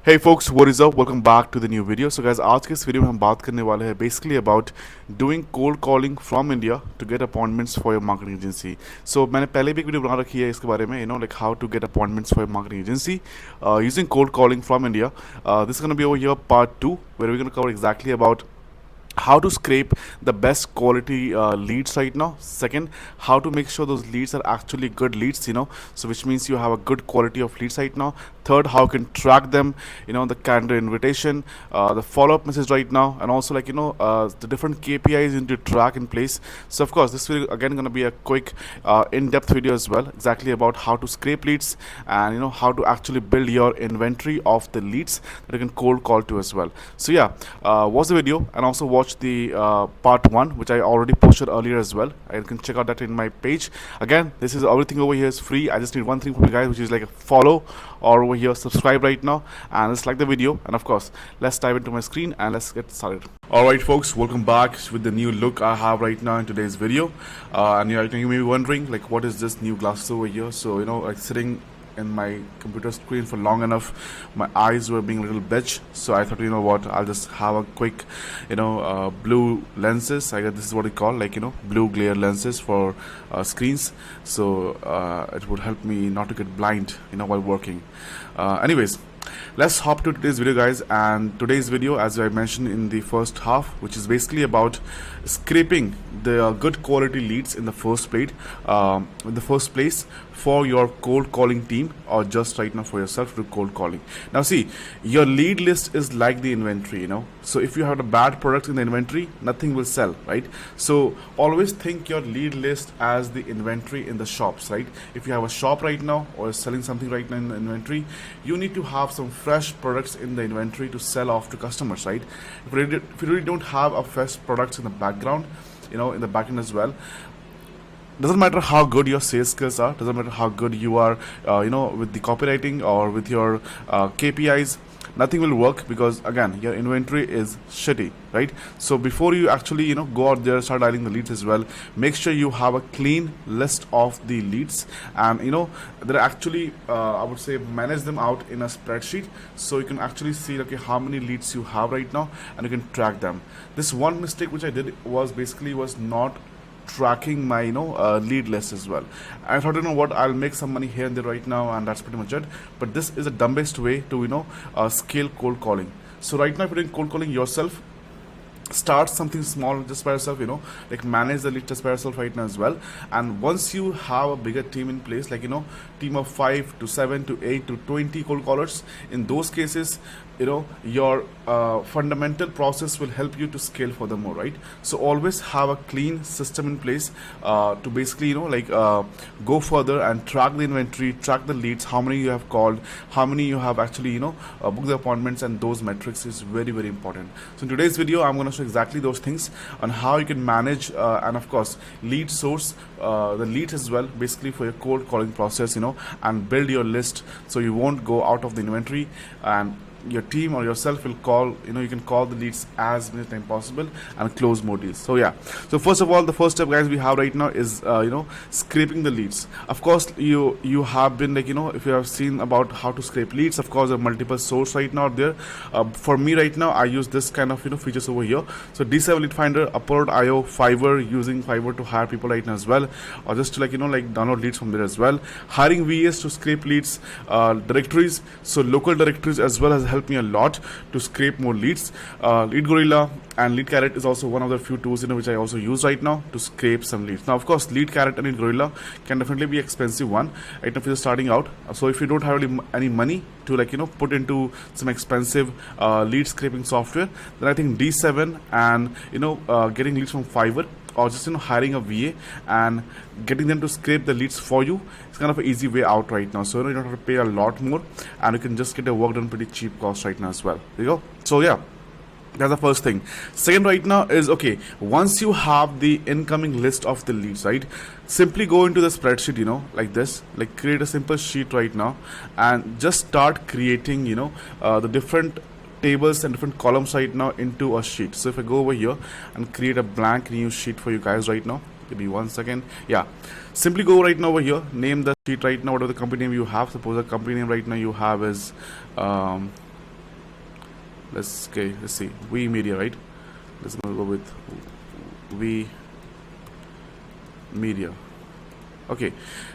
Hey folks, what is up? Welcome back to the new video. So guys, आज के इस video में हम बात करने वाले हैं basically about doing cold calling from India to get appointments for your marketing agency. So मैंने पहले भी एक वीडियो बना रखी है इसके बारे में, like how to get appointments for your marketing agency using cold calling from India. This is going to be over here part 2 where we're going to cover exactly about how to scrape the best quality leads right now. Second, how to make sure those leads are actually good leads, so which means you have a good quality of leads right now. Third, how you can track them, the calendar invitation, the follow-up message right now, and also the different KPIs you need to track in place. So of course this video again going to be a quick in-depth video as well, exactly about how to scrape leads and how to actually build your inventory of the leads that you can cold call to as well. So yeah, watch the video and also watch the part 1 which I already posted earlier as well. You can check out that in my page. Again, this is everything over here is free. I just need one thing from you guys, which is like a follow or over here subscribe right now, and let's like the video, and of course let's dive into my screen and let's get started. Alright folks, welcome back with the new look I have right now in today's video. And you may be wondering like what is this new glasses over here. So like sitting in my computer screen for long enough, my eyes were being a little bitch, so I thought, what, I'll just have a quick blue lenses. I guess this is what we call blue glare lenses for screens, so it would help me not to get blind while working. Anyways, let's hop to today's video guys. And today's video, as I mentioned in the first half, which is basically about scraping the good quality leads in the first place for your cold calling team, or just right now for yourself to cold calling. Now see, your lead list is like the inventory, so if you have a bad product in the inventory, nothing will sell, right? So always think your lead list as the inventory in the shops, right? If you have a shop right now or selling something right now in the inventory, you need to have some fresh products in the inventory to sell off to customers, right? If you really don't have a fresh products in the background, in the backend as well, doesn't matter how good your sales skills are, doesn't matter how good you are with the copywriting or with your KPIs, nothing will work, because again your inventory is shitty, right? So before you actually go out there, start dialing the leads as well, make sure you have a clean list of the leads, and that actually I would say manage them out in a spreadsheet, so you can actually see how many leads you have right now and you can track them. This one mistake which I did was not tracking my lead list as well. I thought, what, I'll make some money here and there right now, and that's pretty much it. But this is the dumbest way to scale cold calling. So right now, if you're doing cold calling yourself, start something small just by yourself, manage the lead just by yourself right now as well. And once you have a bigger team in place, team of 5 to 7 to 8 to 20 cold callers, in those cases your fundamental process will help you to scale for them more, right? So always have a clean system in place to basically go further and track the inventory, track the leads, how many you have called, how many you have actually booked the appointments, and those metrics is very, very important. So in today's video, I'm going to show exactly those things on how you can manage and of course lead source the leads as well, basically for your cold calling process, and build your list so you won't go out of the inventory, and your team or yourself will call, you can call the leads as many times possible and close more deals. So yeah, so first of all, the first step guys we have right now is scraping the leads. Of course you have been if you have seen about how to scrape leads, of course there are multiple sources right now there. For me right now, I use this kind of features over here. So D7 Lead Finder, Upwork.io, Fiverr, using Fiverr to hire people right now as well, or just to download leads from there as well. Hiring VAs to scrape leads, directories, so local directories as well as help me a lot to scrape more leads. Lead Gorilla and Lead Carrot is also one of the few tools which I also use right now to scrape some leads. Now of course Lead Carrot and Lead Gorilla can definitely be expensive one right now if you're starting out. So if you don't have really any money to put into some expensive lead scraping software, then I think D7 and getting leads from Fiverr, or just hiring a VA and getting them to scrape the leads for you, it's kind of an easy way out right now. So you don't have to pay a lot more, and you can just get your work done pretty cheap cost right now as well. There you go. So yeah, that's the first thing. Second right now is, okay, once you have the incoming list of the leads, right, simply go into the spreadsheet, like this, create a simple sheet right now and just start creating the different tables and different columns right now into a sheet. So if I go over here and create a blank new sheet for you guys right now, give me 1 second. Yeah, simply go right now over here, name the sheet right now, whatever the company name you have. Suppose the company name right now you have is let's see, we media, right? Let's go with we media. Okay,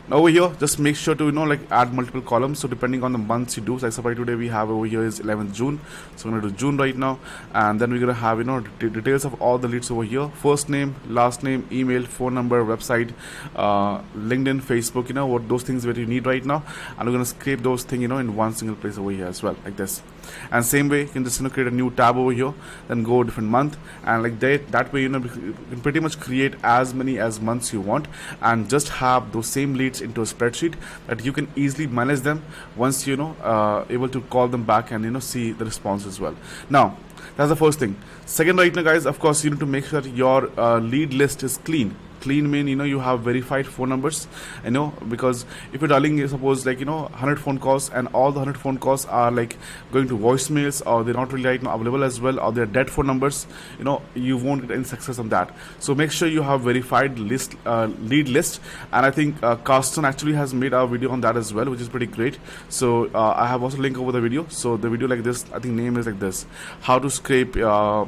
now over here just make sure to like add multiple columns, so depending on the months you do, like suppose today we have over here is 11th June, so I'm going to do June right now, and then we're going to have details of all the leads over here: first name, last name, email, phone number, website, LinkedIn, Facebook, what those things that you need right now, and we're going to scrape those things in one single place over here as well, like this. And same way you can just create a new tab over here, then go different month, and like that way you can pretty much create as many as months you want, and just have those same leads into a spreadsheet that you can easily manage them once able to call them back and see the response as well. Now that's the first thing. Second, right now guys, of course you need to make sure that your lead list is clean. Clean mean you have verified phone numbers, because if you're dialing, suppose 100 phone calls, and all the 100 phone calls are like going to voicemails, or they're not really right now available as well, or they're dead phone numbers, you won't get any success on that. So make sure you have verified lead list, and I think Carsten actually has made a video on that as well, which is pretty great. So I have also linked over the video. So the video like this, I think name is like this: how to scrape I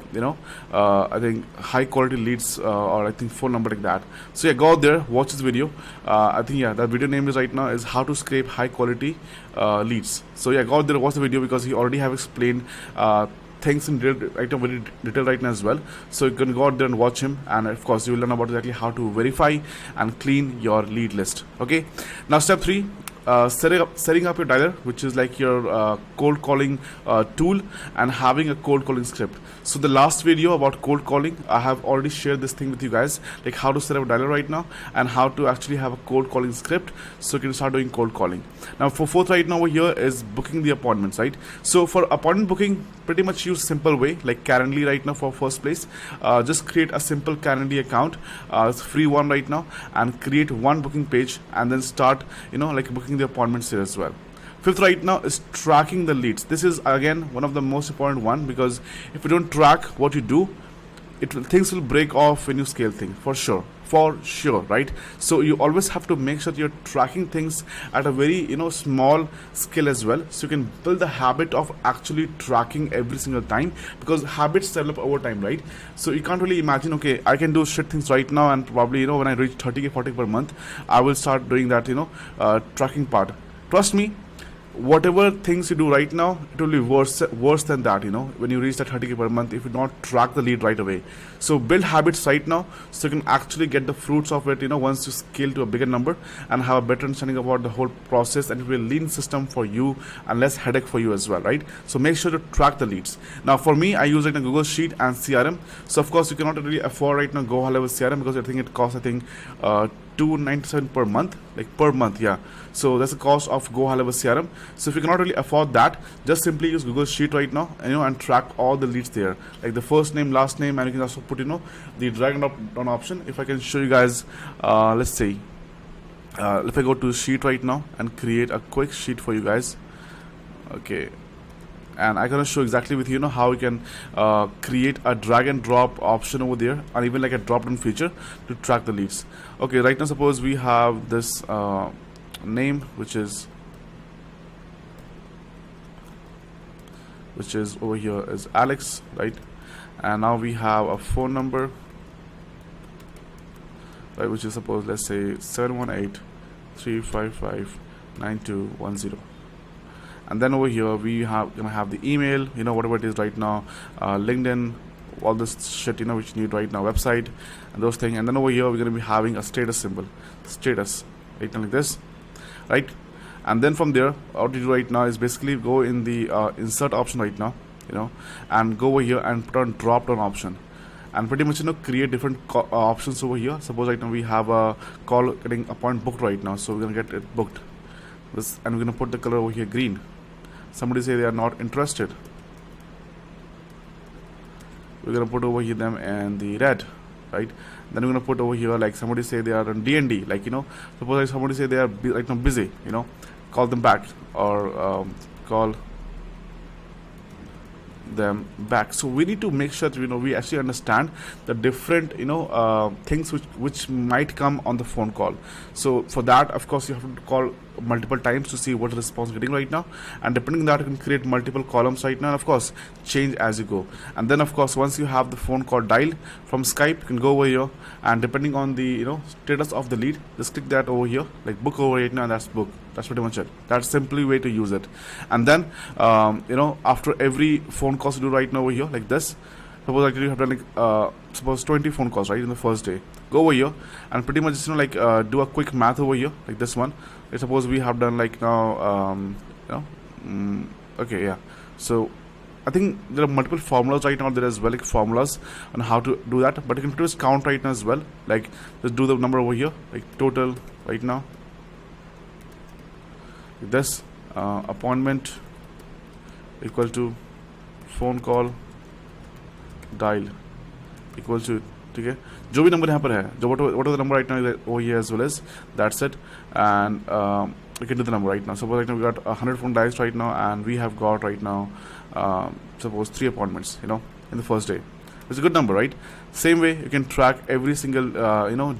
think high quality leads, or I think phone number, like that. So yeah, go out there, watch this video. I think that video name is right now is how to scrape high quality leads. So yeah, go out there, watch the video, because he already have explained things in very detail right now as well. So you can go out there and watch him, and of course you will learn about exactly how to verify and clean your lead list. Okay, now step 3, setting up your dialer, which is like your cold calling tool, and having a cold calling script. So the last video about cold calling, I have already shared this thing with you guys, like how to set up a dialer right now, and how to actually have a cold calling script, so you can start doing cold calling. Now for fourth right now over here is booking the appointments, right? So for appointment booking, pretty much use simple way, like Calendly right now for first place. Just create a simple Calendly account, it's free one right now, and create one booking page, and then start like booking the appointments here as well. Fifth right now is tracking the leads. This is again one of the most important one, because if you don't track what you do, things will break off when you scale things, for sure, right? So you always have to make sure that you're tracking things at a very small scale as well, so you can build the habit of actually tracking every single time, because habits develop over time, right? So you can't really imagine, okay, I can do shit things right now, and probably when I reach 30k 40k per month, I will start doing that tracking part. Trust me, whatever things you do right now, it will be worse than that when you reach that 30k per month, if you not track the lead right away. So build habits right now, so you can actually get the fruits of it once you scale to a bigger number, and have a better understanding about the whole process, and it will be a lean system for you and less headache for you as well, right? So make sure to track the leads. Now for me, I use like a Google Sheet and CRM. So of course you cannot really afford right now go high level CRM, because I think it costs $297 per month, yeah. So that's the cost of go high level CRM. So if you cannot really afford that, just simply use Google Sheet right now, and track all the leads there, like the first name, last name, and you can also put the drag and drop down option. If I can show you guys, let's see, if I go to Sheet right now and create a quick sheet for you guys, okay, and I'm gonna show exactly with you how you can create a drag and drop option over there, and even like a drop down feature to track the leads. Okay, right now suppose we have this name, which is over here is Alex, right? And now we have a phone number, right, which is suppose, let's say 718-355-9210. And then over here we gonna have the email, whatever it is right now, LinkedIn, all this shit which you need right now, website, and those things. And then over here we're gonna be having a status symbol, status, right, like this, right? And then from there, what you do right now is basically go in the insert option right now, and go over here and put on drop down option, and pretty much create different options over here. Suppose right now we have a call getting appointment booked right now, so we're gonna get it booked this, and we're gonna put the color over here green. Somebody say they are not interested, we're gonna put over here them and the red, right? Then we're gonna put over here like somebody say they are on D&D, like suppose like somebody say they are busy, call them back, or call them back. So we need to make sure that we actually understand the different things which might come on the phone call. So for that, of course, you have to multiple times to see what response you're getting right now, and depending on that you can create multiple columns right now, and of course change as you go. And then of course once you have the phone call dialed from Skype, you can go over here, and depending on the status of the lead, just click that over here, like book over right now, and that's book. That's pretty much it. That's simply way to use it. And then after every phone calls you do right now over here, like this, suppose actually you have done like suppose 20 phone calls right in the first day, go over here and pretty much just do a quick math over here, like this one. Like suppose we have done like now okay, yeah. So I think there are multiple formulas right now there as well, like formulas on how to do that, but you can just count right now as well, like just do the number over here, like total right now, like this, appointment equal to phone call dial equal to, ठीक है, जो भी number यहाँ पर है, जो what are the number right now over here as well as, that's it. And we can do the number right now. Suppose right now we got 100 phone dials right now, and we have got right now suppose 3 appointments in the first day. It's a good number, right? Same way you can track every single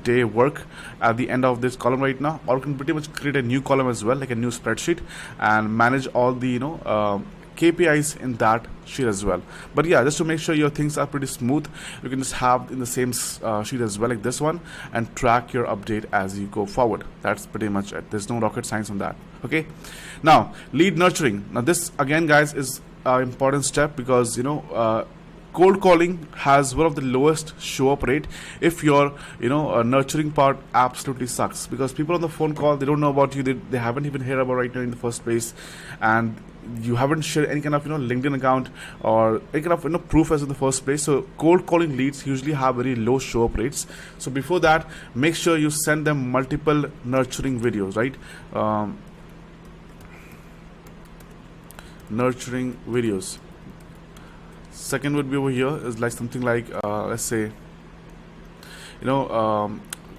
day work at the end of this column right now, or you can pretty much create a new column as well, like a new spreadsheet, and manage all the KPIs in that sheet as well. But yeah, just to make sure your things are pretty smooth, you can just have in the same sheet as well, like this one, and track your update as you go forward. That's pretty much it. There's no rocket science on that. Okay, now lead nurturing. Now this again guys is an important step, because cold calling has one of the lowest show up rate if your nurturing part absolutely sucks, because people on the phone call, they don't know about you, they haven't even heard about right now in the first place, and you haven't shared any kind of LinkedIn account or any kind of proof as in the first place. So cold calling leads usually have very low show up rates. So before that, make sure you send them multiple nurturing videos, right? Nurturing videos. Second would be over here is like something like let's say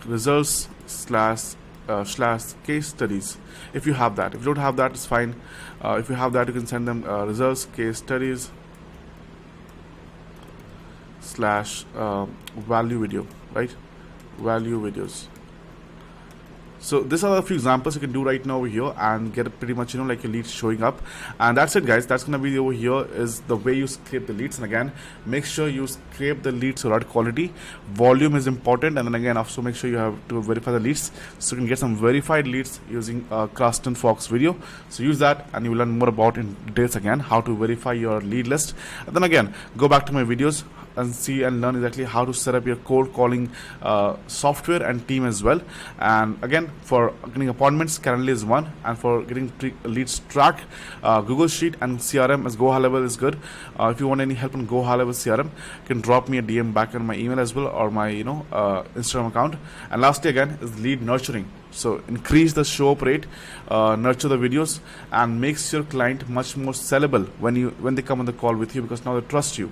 results slash case studies, if you have that. If you don't have that, it's fine. If you have that, you can send them results case studies slash value video, right? Value videos. So these are a few examples you can do right now over here and get pretty much like your leads showing up. And that's it guys, that's gonna be over here is the way you scrape the leads. And again, make sure you scrape the leads to right quality. Volume is important, and then again also make sure you have to verify the leads, so you can get some verified leads using Carsten Fox video. So use that and you will learn more about in details again how to verify your lead list. And then again, go back to my videos and see and learn exactly how to set up your cold calling software and team as well. And again, for getting appointments, Calendly is one, and for getting leads track, Google Sheet and CRM as Go High Level is good. If you want any help on Go High Level CRM, you can drop me a DM back on my email as well, or my Instagram account. And lastly again is lead nurturing. So increase the show up rate, nurture the videos, and makes your client much more sellable when they come on the call with you, because now they trust you.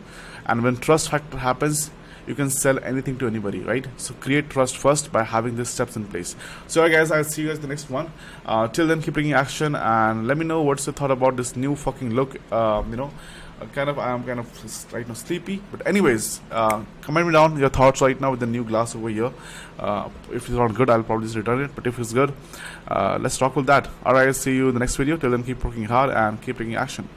And when trust factor happens, you can sell anything to anybody, right? So create trust first by having these steps in place. So alright guys, I'll see you guys in the next one. Till then, keep taking action, and let me know what's your thought about this new fucking look. I'm kind of right now sleepy, but anyways, comment me down your thoughts right now with the new glass over here. If it's not good, I'll probably just return it, but if it's good, let's talk with that. Alright, I'll see you in the next video. Till then, keep working hard and keep taking action.